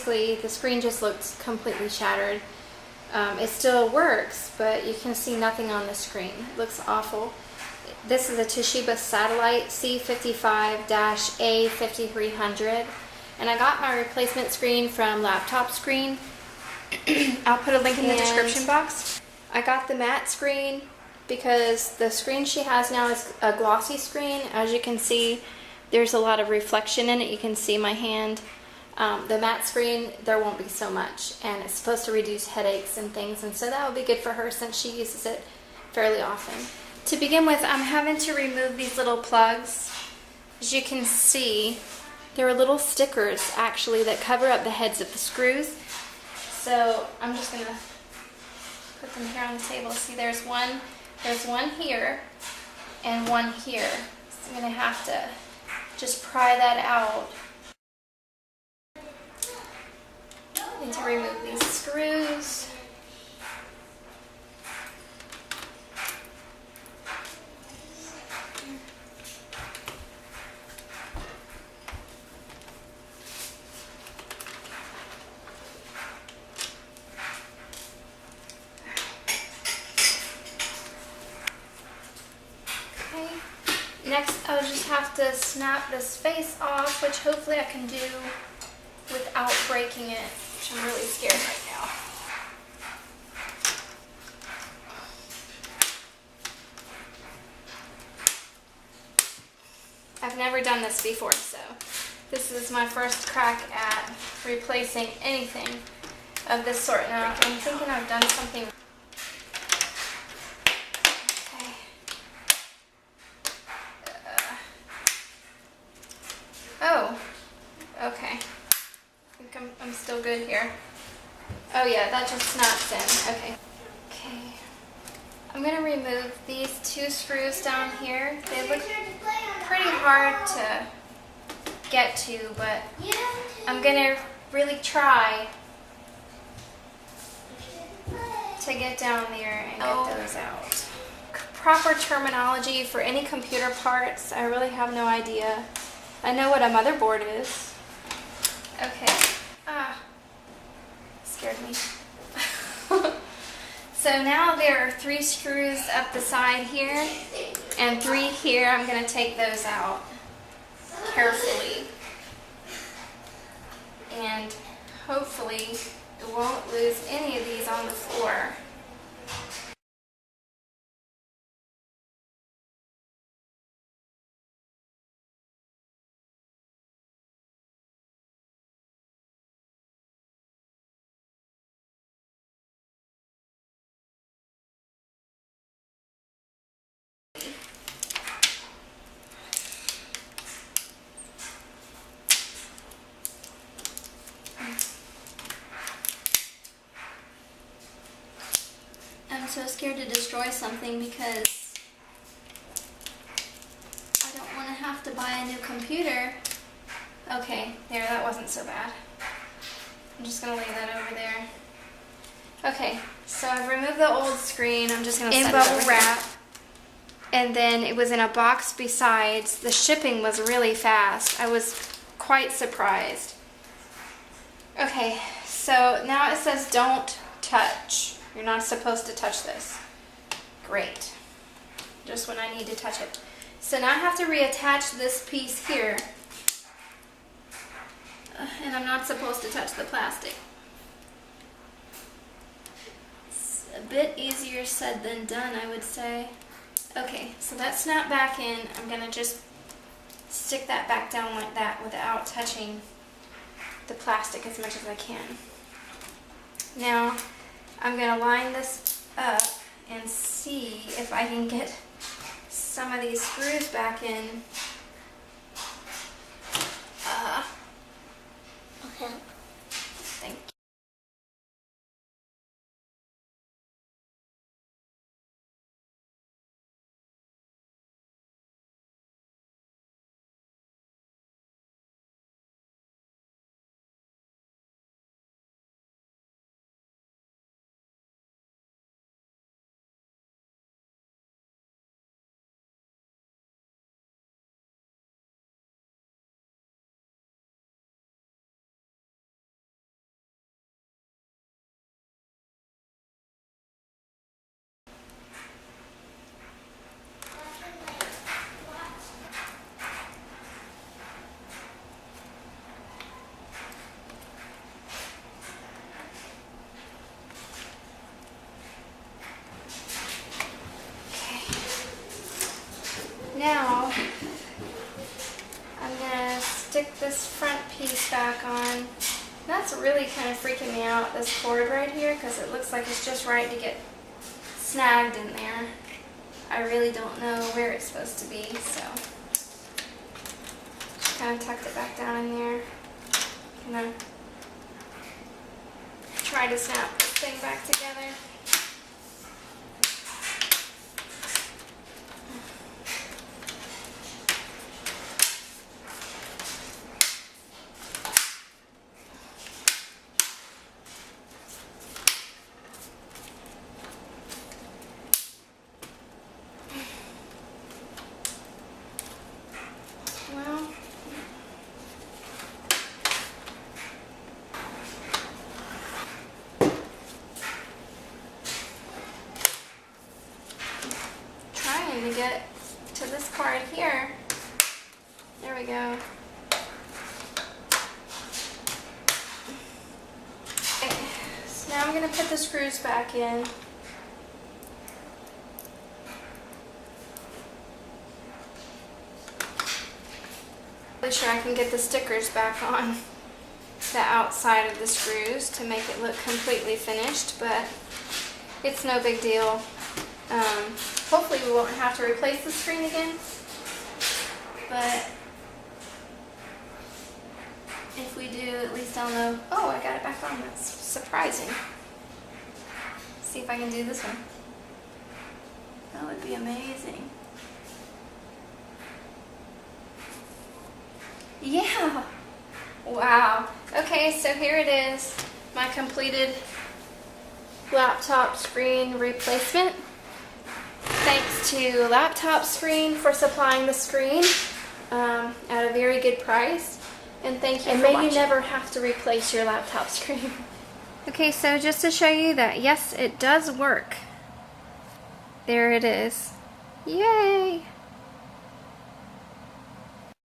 basically the screen just looked completely shattered. It still works, but you can see nothing on the screen. It looks awful. This is a Toshiba Satellite C55-A5300, and I got my replacement screen from laptopscreen. I'll put a link in the description box. I got the matte screen because the screen she has now is a glossy screen. As you can see, there's a lot of reflection in it. You can see my hand. The matte screen, there won't be so much, and it's supposed to reduce headaches and things, and so that would be good for her since she uses it fairly often. To begin with, I'm having to remove these little plugs. As you can see, there are little stickers actually that cover up the heads of the screws. So I'm just going to put them here on the table. See, there's one here and one here. So I'm going to have to just pry that out. I need to remove these screws. Next, I'll just have to snap this face off, which hopefully I can do without breaking it, which I'm really scared right now. I've never done this before, so this is my first crack at replacing anything of this sort. Now, I'm thinking I've done something. Okay, I think I'm still good here. Oh yeah, that just snaps in. Okay. Okay. I'm going to remove these two screws down here. They look pretty hard to get to, but I'm going to really try to get down there and get those out. Proper terminology for any computer parts, I really have no idea. I know what a motherboard is. Okay. Scared me. So now there are 3 screws up the side here and 3 here. I'm going to take those out carefully. And hopefully it won't lose any of these on the floor. I'm so scared to destroy something because I don't want to have to buy a new computer. Okay, there, that wasn't so bad. I'm just going to lay that over there. Okay, so I've removed the old screen. I'm just going to set it over bubble wrap. And then it was in a box besides. The shipping was really fast. I was quite surprised. Okay, so now it says don't touch. You're not supposed to touch this. Great. Just when I need to touch it. So now I have to reattach this piece here. And I'm not supposed to touch the plastic. It's a bit easier said than done, I would say. Okay, so that snapped back in. I'm going to just stick that back down like that without touching the plastic as much as I can. Now, I'm going to line this up and see if I can get some of these screws back in. Okay. Thank you. stick this front piece back on. That's really kind of freaking me out, this cord right here, because it looks like it's just right to get snagged in there. I really don't know where it's supposed to be, so just kind of tucked it back down in there. And then try to snap this thing back together. Well, trying to get to this part here. There we go. Okay, so now I'm going to put the screws back in. Really sure I can get the stickers back on the outside of the screws to make it look completely finished, but it's no big deal. Hopefully we won't have to replace the screen again, but if we do, at least I'll know. Oh, I got it back on. That's surprising. See if I can do this one. That would be amazing. Yeah! Wow. Okay, so here it is. My completed laptop screen replacement. Thanks to Laptop Screen for supplying the screen at a very good price. And thank you for watching. And may you never have to replace your laptop screen. Okay, so just to show you that, yes, it does work. There it is. Yay!